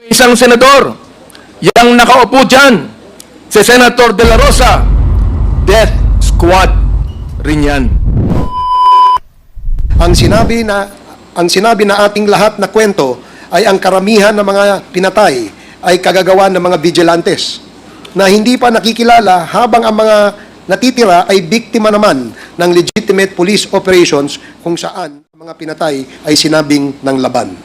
Isang senador, yang nakaupo dyan, si Senator De La Rosa, death squad rin yan. Ang sinabi na ating lahat na kwento ay ang karamihan ng mga pinatay ay kagagawa ng mga vigilantes na hindi pa nakikilala habang ang mga natitira ay biktima naman ng legitimate police operations kung saan ang mga pinatay ay sinabing ng laban.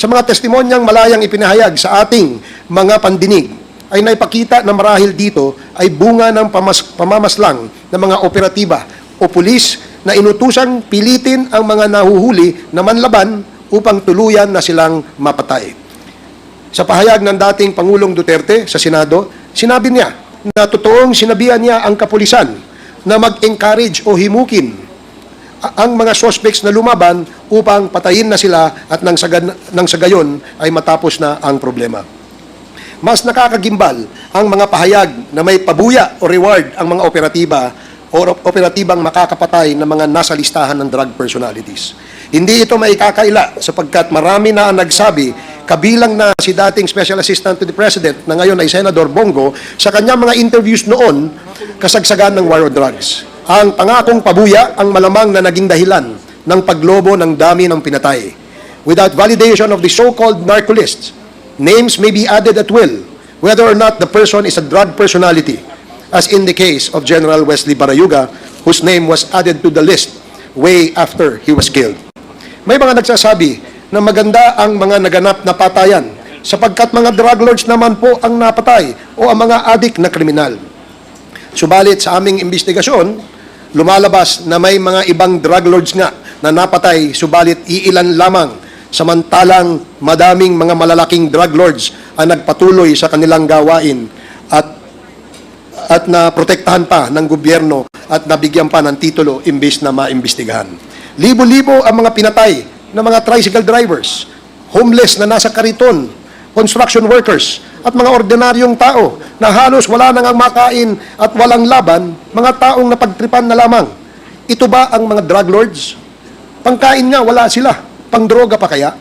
Sa mga testimonyang malayang ipinahayag sa ating mga pandinig, ay naipakita na marahil dito ay bunga ng pamamaslang ng mga operatiba o pulis na inutusang pilitin ang mga nahuhuli na manlaban upang tuluyan na silang mapatay. Sa pahayag ng dating Pangulong Duterte sa Senado, sinabi niya na totoong sinabihan niya ang kapulisan na mag-encourage o himukin ang mga suspects na lumaban upang patayin na sila at nang sa gayon ay matapos na ang problema. Mas nakakagimbal ang mga pahayag na may pabuya o reward ang mga operatibang makakapatay ng mga nasa listahan ng drug personalities. Hindi ito maikakaila sapagkat marami na ang nagsabi, kabilang na si dating Special Assistant to the President na ngayon ay Senador Bongo, sa kanyang mga interviews noon, kasagsagan ng war on drugs. Ang pangakong pabuya ang malamang na naging dahilan ng paglobo ng dami ng pinatay. Without validation of the so-called narco lists, names may be added at will, whether or not the person is a drug personality, as in the case of General Wesley Barayuga, whose name was added to the list way after he was killed. May mga nagsasabi na maganda ang mga naganap na patayan sapagkat mga drug lords naman po ang napatay o ang mga adik na kriminal. Subalit sa aming investigasyon, lumalabas na may mga ibang drug lords nga na napatay subalit iilan lamang, samantalang madaming mga malalaking drug lords ang nagpatuloy sa kanilang gawain at naprotektahan pa ng gobyerno at nabigyan pa ng titulo imbis na maimbestigahan. Libo-libo ang mga pinatay ng mga tricycle drivers, homeless na nasa kariton, construction workers, at mga ordinaryong tao na halos wala nang makain at walang laban, mga taong napagtripan na lamang. Ito ba ang mga drug lords? Pangkain nga, wala sila. Pangdroga pa kaya?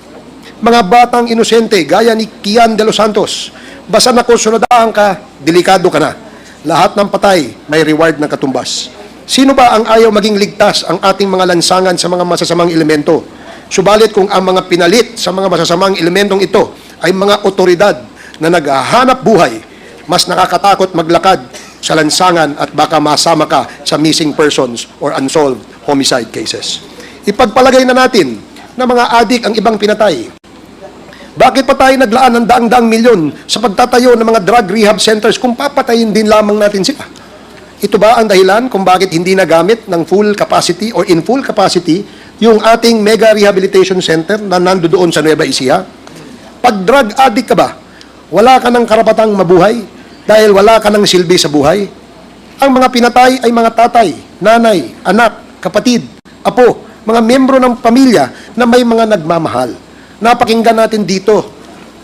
Mga batang inosente, gaya ni Kian de los Santos, basta na konsunadahan ka, delikado ka na. Lahat ng patay may reward ng katumbas. Sino ba ang ayaw maging ligtas ang ating mga lansangan sa mga masasamang elemento? Subalit kung ang mga pinalit sa mga masasamang elementong ito ay mga otoridad na naghahanap buhay, mas nakakatakot maglakad sa lansangan at baka masama ka sa missing persons or unsolved homicide cases. Ipagpalagay na natin na mga adik ang ibang pinatay. Bakit pa tayo naglaan ng daang-daang milyon sa pagtatayo ng mga drug rehab centers kung papatayin din lamang natin sila? Ito ba ang dahilan kung bakit hindi nagamit ng full capacity or in full capacity yung ating mega rehabilitation center na nandoon sa Nueva Ecija? Pag drug addict ka ba, wala ka ng karapatang mabuhay dahil wala ka ng silbi sa buhay? Ang mga pinatay ay mga tatay, nanay, anak, kapatid, apo, mga membro ng pamilya na may mga nagmamahal. Napakinggan natin dito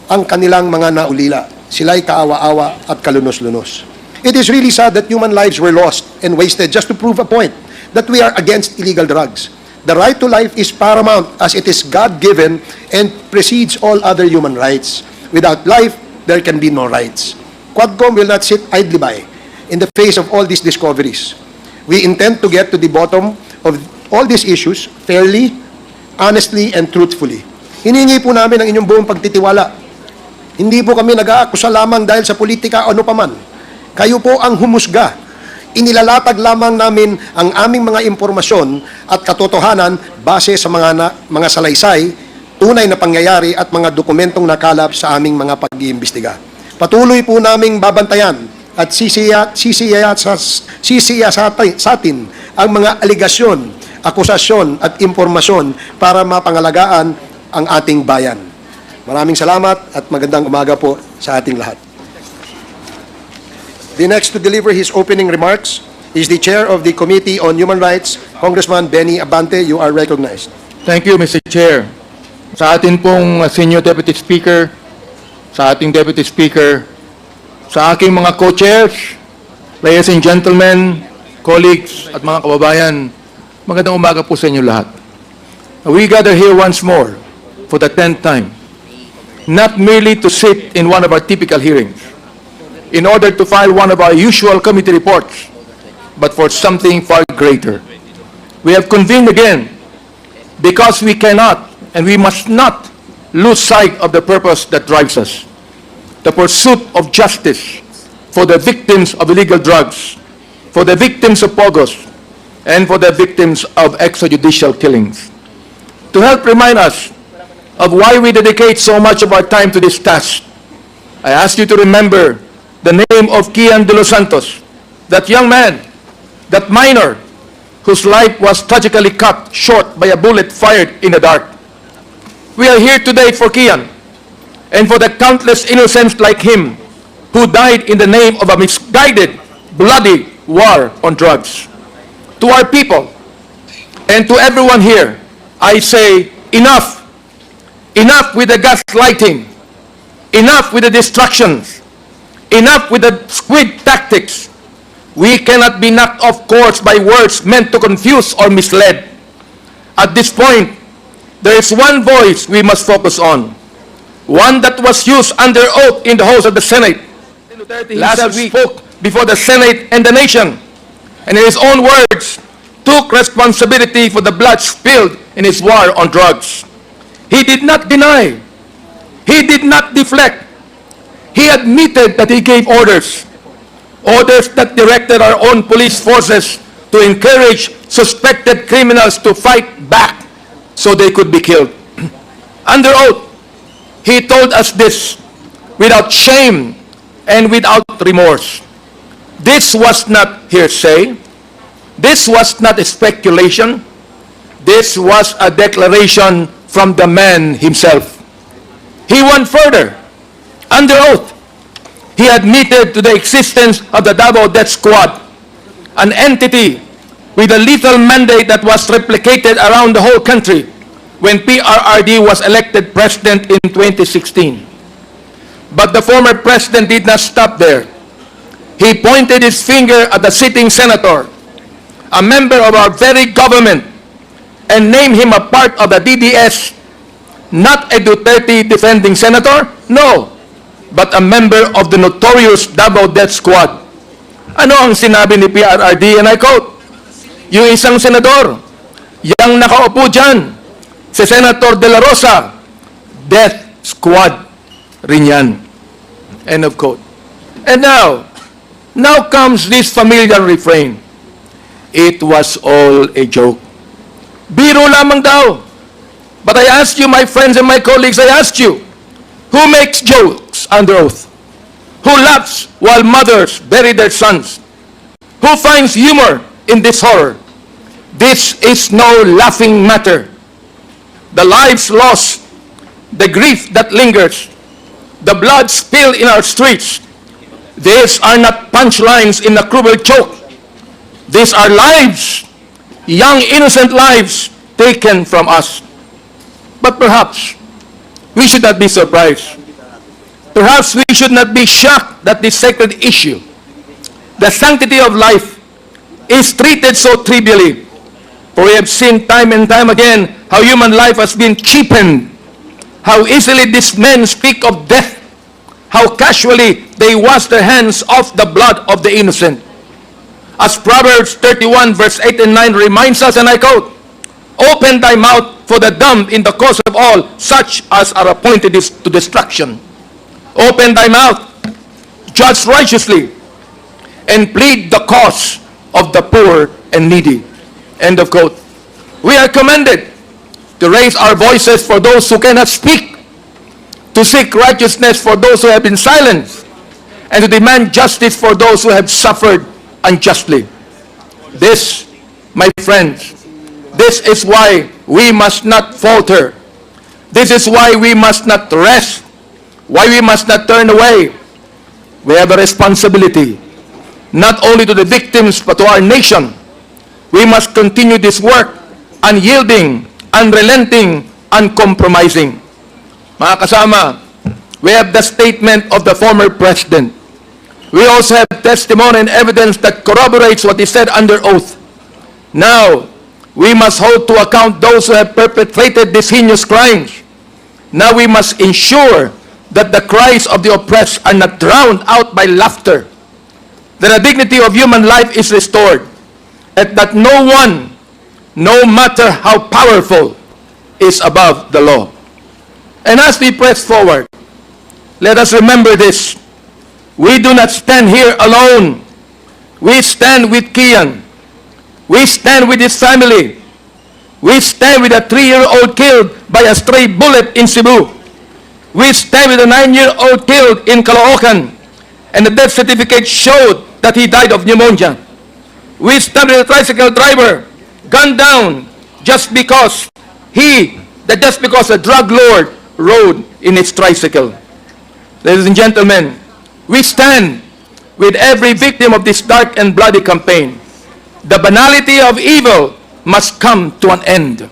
ang kanilang mga naulila. Sila'y kaawa-awa at kalunos-lunos. It is really sad that human lives were lost and wasted just to prove a point that we are against illegal drugs. The right to life is paramount as it is God-given and precedes all other human rights. Without life, there can be no rights. Quadcom will not sit idly by in the face of all these discoveries. We intend to get to the bottom of all these issues fairly, honestly, and truthfully. Hiningi po namin ang inyong buong pagtitiwala. Hindi po kami nag-aakusa lamang dahil sa politika o ano paman. Kayo po ang humusga. Inilalatag lamang namin ang aming mga impormasyon at katotohanan base sa mga salaysay, tunay na pangyayari at mga dokumentong nakalap sa aming mga pag-iimbestiga. Patuloy po naming babantayan at sisiya sa atin ang mga aligasyon, akusasyon at impormasyon para mapangalagaan ang ating bayan. Maraming salamat at magandang umaga po sa ating lahat. The next to deliver his opening remarks is the Chair of the Committee on Human Rights, Congressman Benny Abante. You are recognized. Thank you, Mr. Chair. Sa atin pong Senior Deputy Speaker, sa ating Deputy Speaker, sa aking mga co-chairs, ladies and gentlemen, colleagues at mga kababayan, magandang umaga po sa inyo lahat. We gather here once more for the 10th time not merely to sit in one of our typical hearings, in order to file one of our usual committee reports, but for something far greater. We have convened again because we cannot and we must not lose sight of the purpose that drives us: the pursuit of justice for the victims of illegal drugs, for the victims of pogos, and for the victims of extrajudicial killings. To help remind us of why we dedicate so much of our time to this task, I ask you to remember the name of Kian de los Santos, that young man, that minor, whose life was tragically cut short by a bullet fired in the dark. We are here today for Kian and for the countless innocents like him who died in the name of a misguided, bloody war on drugs. To our people and to everyone here, I say, enough. Enough with the gaslighting. Enough with the distractions. Enough with the squid tactics. We cannot be knocked off course by words meant to confuse or mislead. At this point, there is one voice we must focus on. One that was used under oath in the halls of the Senate. Last week spoke before the Senate and the nation, and in his own words, took responsibility for the blood spilled in his war on drugs. He did not deny. He did not deflect. He admitted that he gave orders. Orders that directed our own police forces to encourage suspected criminals to fight back so they could be killed. Under oath, he told us this without shame and without remorse. This was not hearsay. This was not a speculation. This was a declaration from the man himself. He went further. Under oath, he admitted to the existence of the Davao Death Squad, an entity with a lethal mandate that was replicated around the whole country when PRRD was elected president in 2016. But the former president did not stop there. He pointed his finger at the sitting senator, a member of our very government, and named him a part of the DDS, not a Duterte defending senator, no, but a member of the notorious Davao Death Squad. Ano ang sinabi ni PRRD? And I quote, yung isang senador, yang nakaupo dyan, si Senator De La Rosa, Death Squad rin yan. End of quote. And now comes this familiar refrain. It was all a joke. Biro lamang daw. But I ask you, my friends and my colleagues, I ask you, who makes jokes under oath? Who laughs while mothers bury their sons? Who finds humor in this horror? This is no laughing matter. The lives lost, the grief that lingers, the blood spilled in our streets, these are not punchlines in a cruel joke. These are lives, young innocent lives taken from us. But perhaps we should not be surprised. Perhaps we should not be shocked that this sacred issue, the sanctity of life, is treated so trivially. For we have seen time and time again how human life has been cheapened, how easily these men speak of death, how casually they wash their hands off the blood of the innocent. As Proverbs 31 verse 8 and 9 reminds us, and I quote, "Open thy mouth for the dumb in the cause of all such as are appointed to destruction. Open thy mouth, judge righteously, and plead the cause of the poor and needy." End of quote. We are commanded to raise our voices for those who cannot speak, to seek righteousness for those who have been silenced, and to demand justice for those who have suffered unjustly. This, my friends, this is why we must not falter. This is why we must not rest, why we must not turn away. We have a responsibility, not only to the victims, but to our nation. We must continue this work, unyielding, unrelenting, uncompromising. Mga kasama, we have the statement of the former president. We also have testimony and evidence that corroborates what he said under oath. Now, we must hold to account those who have perpetrated these heinous crimes. Now we must ensure that the cries of the oppressed are not drowned out by laughter, that the dignity of human life is restored, and that no one, no matter how powerful, is above the law. And as we press forward, let us remember this. We do not stand here alone. We stand with Kian. We stand with his family. We stand with a 3-year-old killed by a stray bullet in Cebu. We stand with a 9-year-old killed in Caloocan, and the death certificate showed that he died of pneumonia. We stand with a tricycle driver gunned down just because a drug lord rode in his tricycle. Ladies and gentlemen, we stand with every victim of this dark and bloody campaign. The banality of evil must come to an end.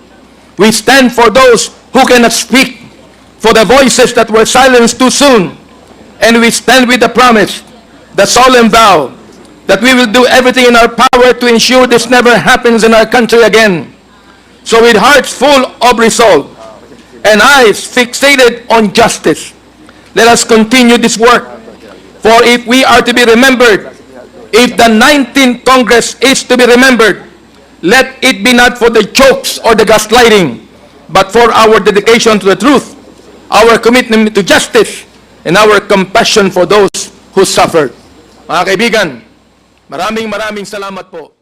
We stand for those who cannot speak, for the voices that were silenced too soon, and we stand with the promise, the solemn vow, that we will do everything in our power to ensure this never happens in our country again. So with hearts full of resolve and eyes fixated on justice, let us continue this work. For if we are to be remembered, if the 19th Congress is to be remembered, let it be not for the jokes or the gaslighting, but for our dedication to the truth, our commitment to justice, and our compassion for those who suffered. Mga kaibigan, maraming salamat po.